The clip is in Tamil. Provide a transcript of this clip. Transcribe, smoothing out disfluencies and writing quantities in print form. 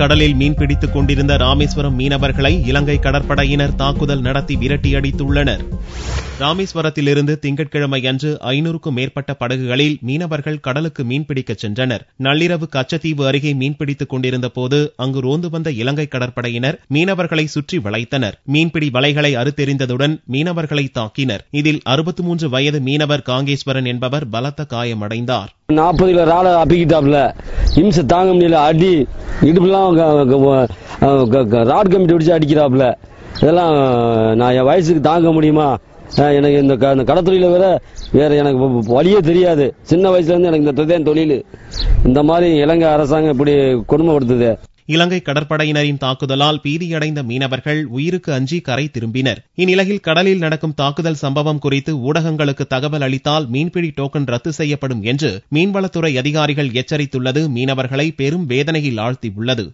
கடலில் மீன்பிடித்துக் கொண்டிருந்த ராமேஸ்வரம் மீனவர்களை இலங்கை கடற்படையினர் தாக்குதல் நடத்தி விரட்டியடித்துள்ளனர். ராமேஸ்வரத்திலிருந்து திங்கட்கிழமை அன்று 500க்கும் மேற்பட்ட படகுகளில் மீனவர்கள் கடலுக்கு மீன்பிடிக்க சென்றனர். நள்ளிரவு கச்சத்தீவு அருகே மீன்பிடித்துக் கொண்டிருந்த போது அங்கு ரோந்து வந்த இலங்கை கடற்படையினர் மீனவர்களை சுற்றி வளைத்தனர். மீன்பிடி வலைகளை அறுத்தெறிந்ததுடன் மீனவர்களை தாக்கினர். இதில் 63 வயது மீனவர் காங்கேஸ்வரன் என்பவர் பலத்த காயமடைந்தார். 40 கிலோ ராட அப்பிக்கிட்டாப்ல இம்சை தாங்க முடியல. அடி இடுப்புலாம் ராட் கம்பிட்டு பிடிச்சு அடிக்கிறாப்ல. இதெல்லாம் நான் என் வயசுக்கு தாங்க முடியுமா? எனக்கு இந்த கடத்தொழில வேற எனக்கு வழியே தெரியாது. சின்ன வயசுல இருந்து எனக்கு இந்த தொழில். இந்த மாதிரி இலங்கை அரசாங்கம் இப்படி கொடுமைப்படுத்துது. இலங்கை கடற்படையினரின் தாக்குதலால் பீதியடைந்த மீனவர்கள் உயிருக்கு அஞ்சி கரை திரும்பினர். இந்நிலையில் கடலில் நடக்கும் தாக்குதல் சம்பவம் குறித்து ஊடகங்களுக்கு தகவல் அளித்தால் மீன்பிடி டோக்கன் ரத்து செய்யப்படும் என்று மீன்வளத்துறை அதிகாரிகள் எச்சரித்துள்ளது மீனவர்களை பெரும் வேதனையில் ஆழ்த்தியுள்ளது.